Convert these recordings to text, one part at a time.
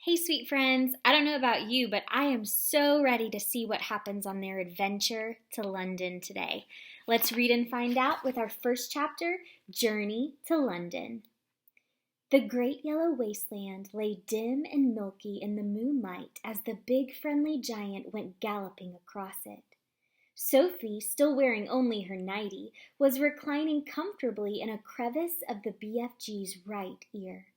Hey, sweet friends. I don't know about you, but I am so ready to see what happens on their adventure to London today. Let's read and find out with our first chapter, Journey to London. The great yellow wasteland lay dim and milky in the moonlight as the big friendly giant went galloping across it. Sophie, still wearing only her nightie, was reclining comfortably in a crevice of the BFG's right ear.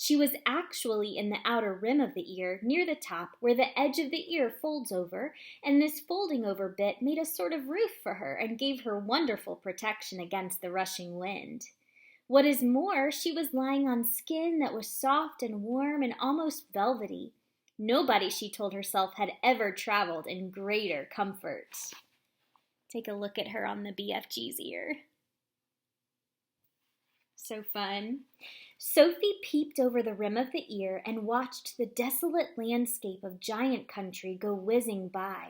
She was actually in the outer rim of the ear, near the top, where the edge of the ear folds over, and this folding over bit made a sort of roof for her and gave her wonderful protection against the rushing wind. What is more, she was lying on skin that was soft and warm and almost velvety. Nobody, she told herself, had ever traveled in greater comfort. Take a look at her on the BFG's ear. So fun. Sophie peeped over the rim of the ear and watched the desolate landscape of giant country go whizzing by.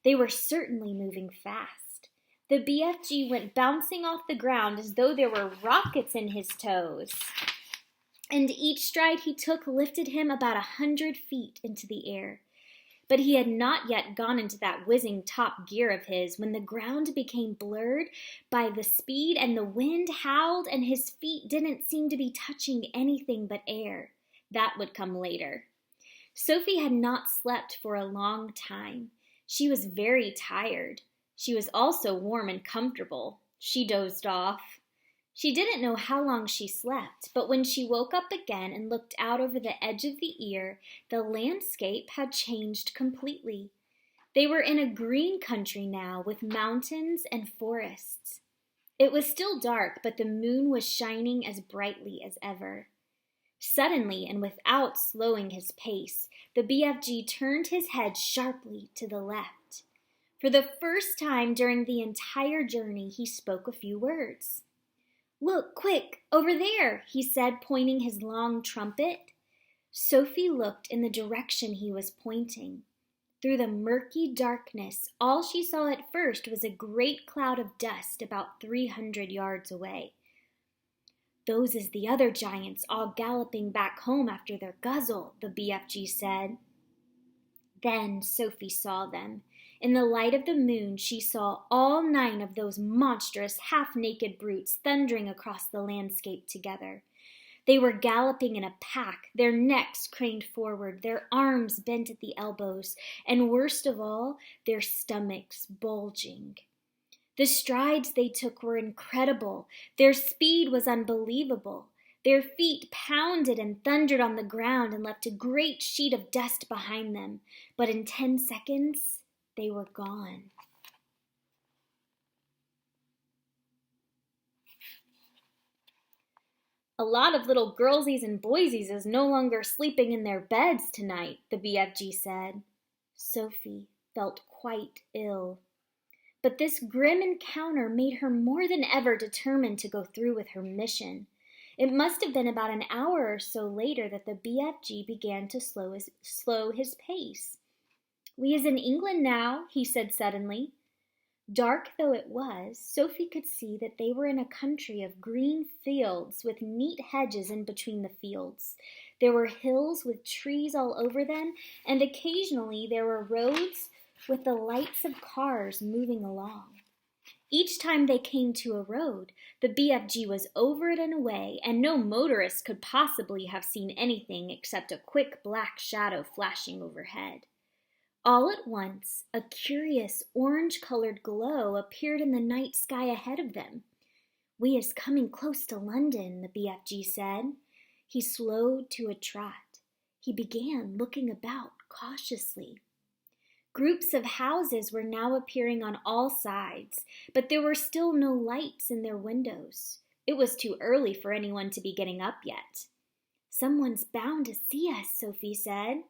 They were certainly moving fast. The BFG went bouncing off the ground as though there were rockets in his toes. And each stride he took lifted him about 100 feet into the air. But he had not yet gone into that whizzing top gear of his when the ground became blurred by the speed and the wind howled and his feet didn't seem to be touching anything but air. That would come later. Sophie had not slept for a long time. She was very tired. She was also warm and comfortable. She dozed off. She didn't know how long she slept, but when she woke up again and looked out over the edge of the ear, the landscape had changed completely. They were in a green country now with mountains and forests. It was still dark, but the moon was shining as brightly as ever. Suddenly, and without slowing his pace, the BFG turned his head sharply to the left. For the first time during the entire journey, he spoke a few words. "Look, quick, over there," he said, pointing his long trumpet. Sophie looked in the direction he was pointing. Through the murky darkness, all she saw at first was a great cloud of dust about 300 yards away. "Those is the other giants all galloping back home after their guzzle," the BFG said. Then Sophie saw them. In the light of the moon, she saw all 9 of those monstrous, half-naked brutes thundering across the landscape together. They were galloping in a pack, their necks craned forward, their arms bent at the elbows, and worst of all, their stomachs bulging. The strides they took were incredible. Their speed was unbelievable. Their feet pounded and thundered on the ground and left a great sheet of dust behind them. But in 10 seconds, they were gone. "A lot of little girlsies and boysies is no longer sleeping in their beds tonight," the BFG said. Sophie felt quite ill. But this grim encounter made her more than ever determined to go through with her mission. It must have been about an hour or so later that the BFG began to slow his pace. "We is in England now," he said suddenly. Dark though it was, Sophie could see that they were in a country of green fields with neat hedges in between the fields. There were hills with trees all over them, and occasionally there were roads with the lights of cars moving along. Each time they came to a road, the BFG was over it and away, and no motorist could possibly have seen anything except a quick black shadow flashing overhead. All at once, a curious orange-colored glow appeared in the night sky ahead of them. "We is coming close to London," the BFG said. He slowed to a trot. He began looking about cautiously. Groups of houses were now appearing on all sides, but there were still no lights in their windows. It was too early for anyone to be getting up yet. "Someone's bound to see us," Sophie said.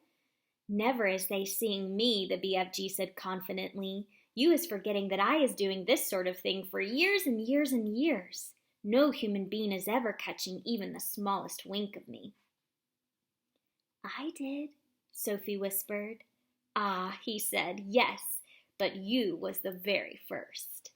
"Never is they seeing me," the BFG said confidently. "You is forgetting that I is doing this sort of thing for years and years and years. No human being is ever catching even the smallest wink of me." "I did," Sophie whispered. "Ah," he said, "yes, but you was the very first."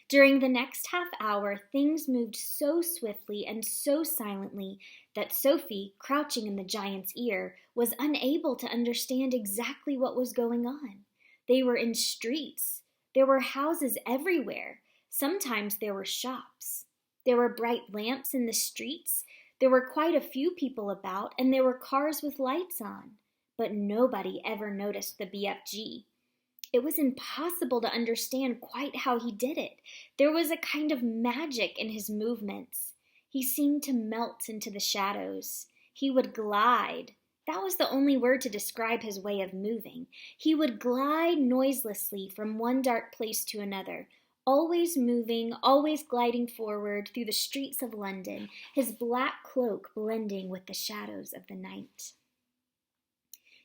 During the next half hour, things moved so swiftly and so silently that Sophie, crouching in the giant's ear, was unable to understand exactly what was going on. They were in streets. There were houses everywhere. Sometimes there were shops. There were bright lamps in the streets. There were quite a few people about, and there were cars with lights on. But nobody ever noticed the BFG. It was impossible to understand quite how he did it. There was a kind of magic in his movements. He seemed to melt into the shadows. He would glide. That was the only word to describe his way of moving. He would glide noiselessly from one dark place to another, always moving, always gliding forward through the streets of London, his black cloak blending with the shadows of the night.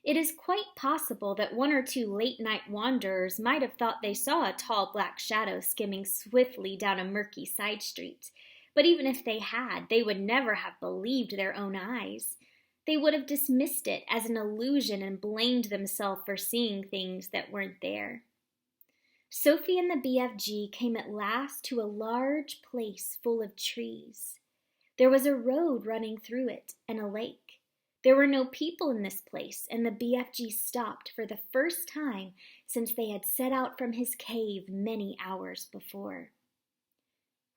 It is quite possible that one or two late-night wanderers might have thought they saw a tall black shadow skimming swiftly down a murky side street. But even if they had, they would never have believed their own eyes. They would have dismissed it as an illusion and blamed themselves for seeing things that weren't there. Sophie and the BFG came at last to a large place full of trees. There was a road running through it and a lake. There were no people in this place, and the BFG stopped for the first time since they had set out from his cave many hours before.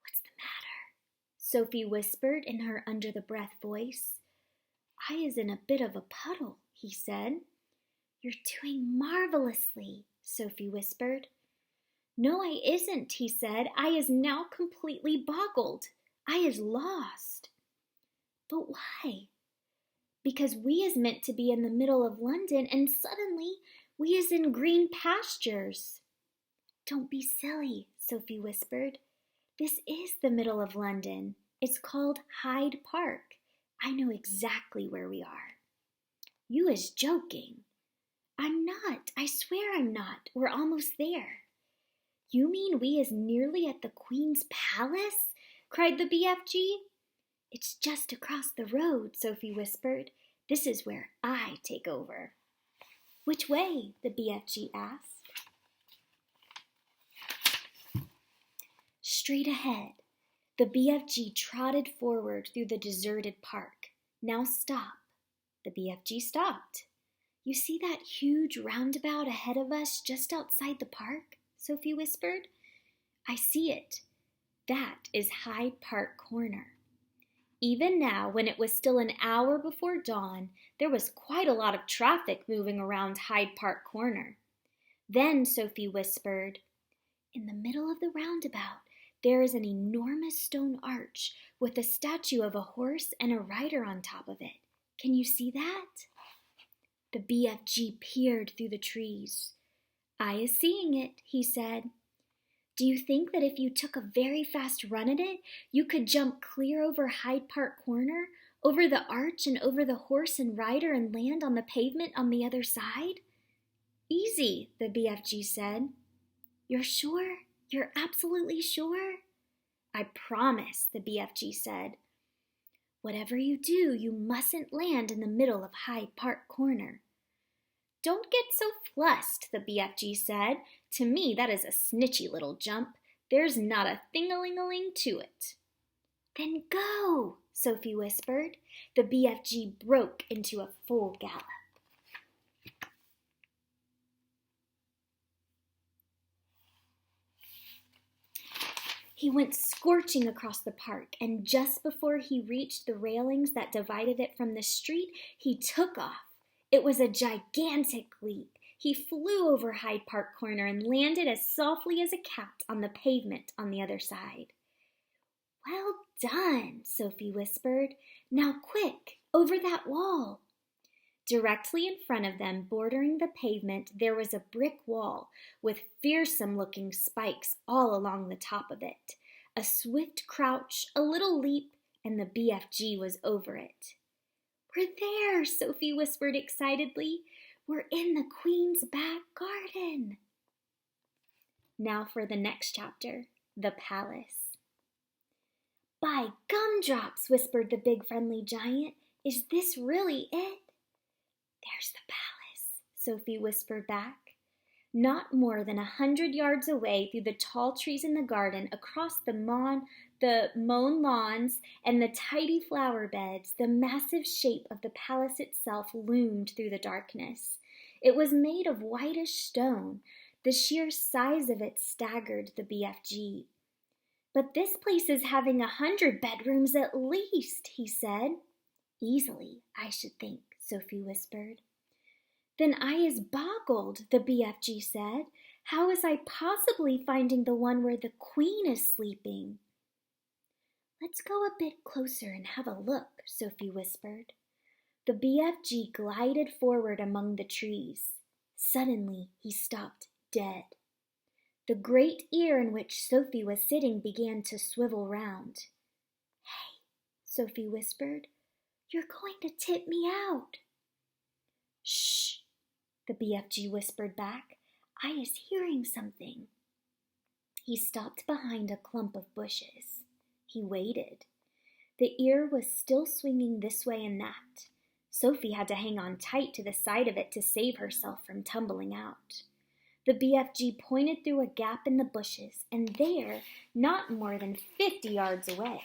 "What's the matter?" Sophie whispered in her under-the-breath voice. "I is in a bit of a puddle," he said. "You're doing marvelously," Sophie whispered. "No, I isn't," he said. "I is now completely boggled. I is lost." "But why?" "Because we is meant to be in the middle of London, and suddenly we is in green pastures." "Don't be silly," Sophie whispered. "This is the middle of London. It's called Hyde Park. I know exactly where we are." "You is joking." "I'm not. I swear I'm not. We're almost there." "You mean we is nearly at the Queen's Palace?" cried the BFG. "It's just across the road," Sophie whispered. "This is where I take over." "Which way?" the BFG asked. "Straight ahead." The BFG trotted forward through the deserted park. "Now stop." The BFG stopped. "You see that huge roundabout ahead of us just outside the park?" Sophie whispered. "I see it. That is Hyde Park Corner." Even now, when it was still an hour before dawn, there was quite a lot of traffic moving around Hyde Park Corner. Then Sophie whispered, "In the middle of the roundabout, there is an enormous stone arch with a statue of a horse and a rider on top of it. Can you see that?" The BFG peered through the trees. "I is seeing it," he said. "Do you think that if you took a very fast run at it, you could jump clear over Hyde Park Corner, over the arch and over the horse and rider and land on the pavement on the other side?" "Easy," the BFG said. "You're sure? You're absolutely sure?" "I promise," the BFG said. "Whatever you do, you mustn't land in the middle of Hyde Park Corner." "Don't get so flussed," the BFG said. "To me, that is a snitchy little jump. There's not a thing-a-ling-a-ling to it." "Then go," Sophie whispered. The BFG broke into a full gallop. He went scorching across the park, and just before he reached the railings that divided it from the street, he took off. It was a gigantic leap. He flew over Hyde Park Corner and landed as softly as a cat on the pavement on the other side. "Well done," Sophie whispered. "Now quick, over that wall." Directly in front of them, bordering the pavement, there was a brick wall with fearsome-looking spikes all along the top of it. A swift crouch, a little leap, and the BFG was over it. "We're there," Sophie whispered excitedly. "We're in the Queen's back garden." Now for the next chapter, the palace. "By gumdrops," whispered the big friendly giant. "Is this really it?" "There's the palace," Sophie whispered back. Not more than 100 yards away, through the tall trees in the garden, across the mown lawns and the tidy flower beds, the massive shape of the palace itself loomed through the darkness. It was made of whitish stone. The sheer size of it staggered the BFG. "But this place is having 100 bedrooms at least," he said. "Easily, I should think," Sophie whispered. "Then I is boggled," the BFG said. "How is I possibly finding the one where the Queen is sleeping?" "Let's go a bit closer and have a look," Sophie whispered. The BFG glided forward among the trees. Suddenly, he stopped dead. The great ear in which Sophie was sitting began to swivel round. "Hey," Sophie whispered, "you're going to tip me out." "Shh," the BFG whispered back. "I is hearing something." He stopped behind a clump of bushes. He waited. The ear was still swinging this way and that. Sophie had to hang on tight to the side of it to save herself from tumbling out. The BFG pointed through a gap in the bushes, and there, not more than 50 yards away,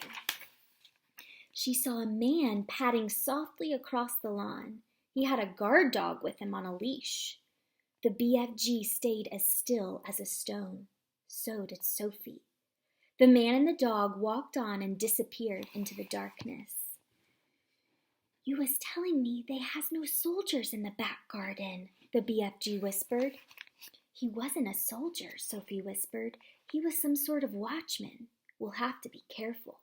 she saw a man padding softly across the lawn. He had a guard dog with him on a leash. The BFG stayed as still as a stone. So did Sophie. The man and the dog walked on and disappeared into the darkness. "You was telling me they has no soldiers in the back garden," the BFG whispered. "He wasn't a soldier," Sophie whispered. "He was some sort of watchman. We'll have to be careful."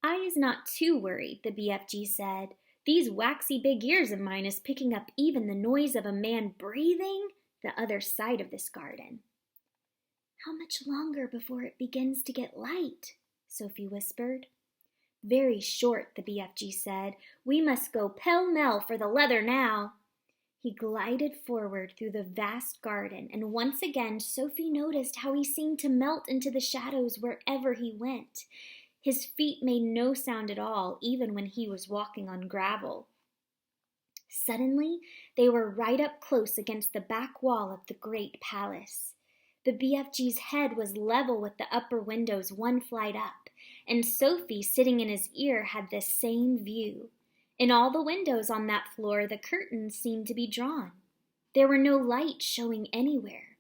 "I is not too worried," the BFG said. "These waxy big ears of mine is picking up even the noise of a man breathing the other side of this garden." "How much longer before it begins to get light?" Sophie whispered. "Very short," the BFG said. "We must go pell-mell for the leather now." He glided forward through the vast garden, and once again Sophie noticed how he seemed to melt into the shadows wherever he went. His feet made no sound at all, even when he was walking on gravel. Suddenly, they were right up close against the back wall of the great palace. The BFG's head was level with the upper windows one flight up, and Sophie, sitting in his ear, had the same view. In all the windows on that floor, the curtains seemed to be drawn. There were no lights showing anywhere.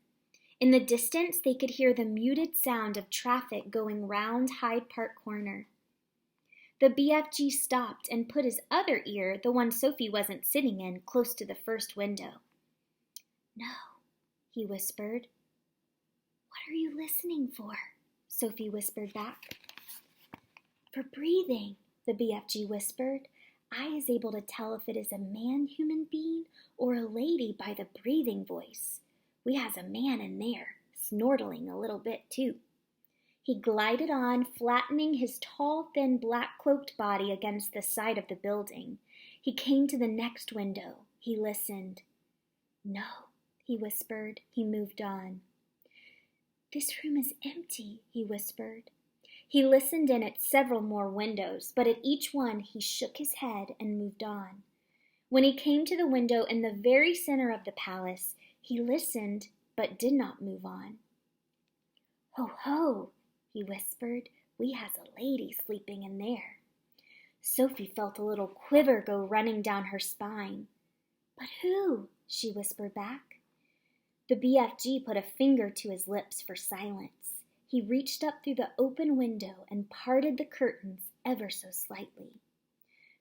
In the distance, they could hear the muted sound of traffic going round Hyde Park Corner. The BFG stopped and put his other ear, the one Sophie wasn't sitting in, close to the first window. "No," he whispered. "What are you listening for?" Sophie whispered back. "For breathing," the BFG whispered. "I is able to tell if it is a man human being or a lady by the breathing voice. We has a man in there, snortling a little bit too." He glided on, flattening his tall, thin, black-cloaked body against the side of the building. He came to the next window. He listened. "No," he whispered. He moved on. "This room is empty," he whispered. He listened in at several more windows, but at each one he shook his head and moved on. When he came to the window in the very center of the palace, he listened but did not move on. "Ho, ho," he whispered. "We has a lady sleeping in there." Sophie felt a little quiver go running down her spine. "But who?" she whispered back. The BFG put a finger to his lips for silence. He reached up through the open window and parted the curtains ever so slightly.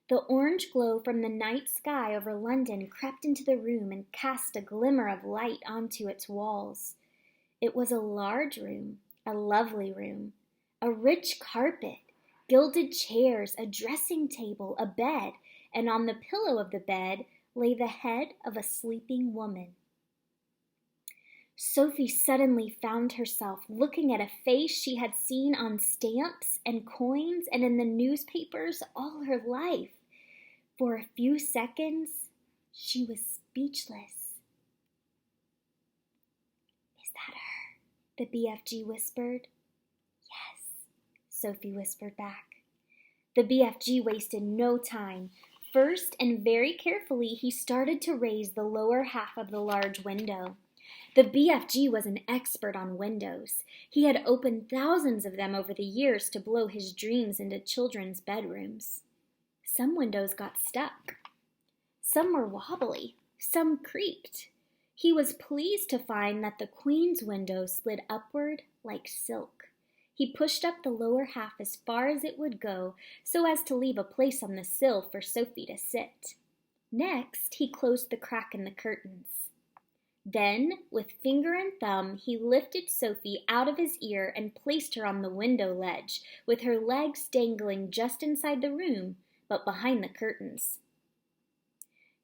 The orange glow from the night sky over London crept into the room and cast a glimmer of light onto its walls. It was a large room, a lovely room, a rich carpet, gilded chairs, a dressing table, a bed, and on the pillow of the bed lay the head of a sleeping woman. Sophie suddenly found herself looking at a face she had seen on stamps and coins and in the newspapers all her life. For a few seconds, she was speechless. "Is that her?" the BFG whispered. "Yes," Sophie whispered back. The BFG wasted no time. First, and very carefully, he started to raise the lower half of the large window. The BFG was an expert on windows. He had opened thousands of them over the years to blow his dreams into children's bedrooms. Some windows got stuck. Some were wobbly. Some creaked. He was pleased to find that the Queen's window slid upward like silk. He pushed up the lower half as far as it would go so as to leave a place on the sill for Sophie to sit. Next, he closed the crack in the curtains. Then, with finger and thumb, he lifted Sophie out of his ear and placed her on the window ledge, with her legs dangling just inside the room, but behind the curtains.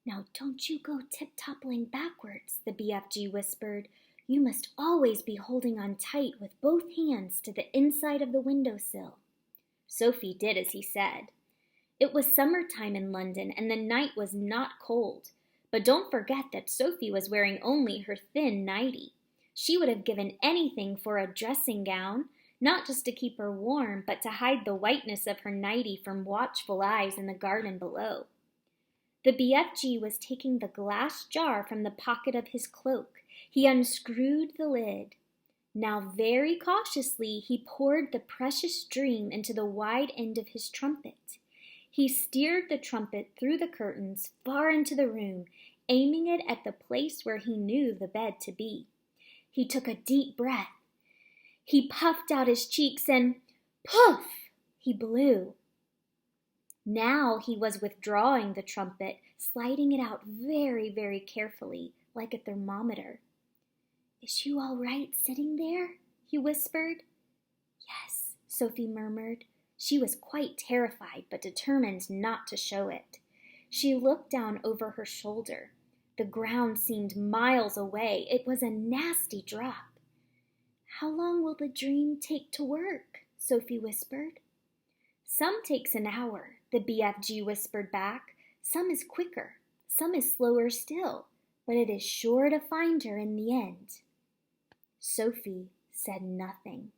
"Now don't you go tip-toppling backwards," the BFG whispered. "You must always be holding on tight with both hands to the inside of the windowsill." Sophie did as he said. It was summertime in London, and the night was not cold. But don't forget that Sophie was wearing only her thin nightie. She would have given anything for a dressing gown, not just to keep her warm, but to hide the whiteness of her nightie from watchful eyes in the garden below. The BFG was taking the glass jar from the pocket of his cloak. He unscrewed the lid. Now very cautiously he poured the precious dream into the wide end of his trumpet. He steered the trumpet through the curtains far into the room, aiming it at the place where he knew the bed to be. He took a deep breath. He puffed out his cheeks and, poof, he blew. Now he was withdrawing the trumpet, sliding it out very, very carefully, like a thermometer. "Is you all right sitting there?" he whispered. "Yes," Sophie murmured. She was quite terrified, but determined not to show it. She looked down over her shoulder. The ground seemed miles away. It was a nasty drop. "How long will the dream take to work?" Sophie whispered. "Some takes an hour," the BFG whispered back. "Some is quicker, some is slower still, but it is sure to find her in the end." Sophie said nothing.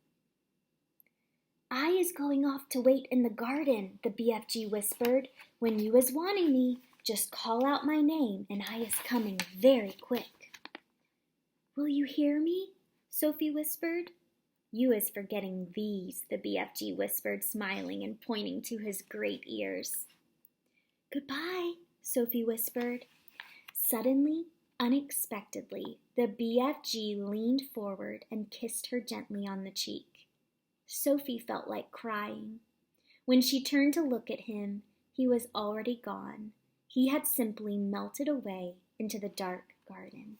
"I is going off to wait in the garden," the BFG whispered. "When you is wanting me, just call out my name and I is coming very quick." "Will you hear me?" Sophie whispered. "You is forgetting these," the BFG whispered, smiling and pointing to his great ears. "Goodbye," Sophie whispered. Suddenly, unexpectedly, the BFG leaned forward and kissed her gently on the cheek. Sophie felt like crying. When she turned to look at him, he was already gone. He had simply melted away into the dark garden.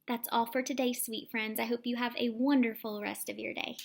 That's all for today, sweet friends. I hope you have a wonderful rest of your day.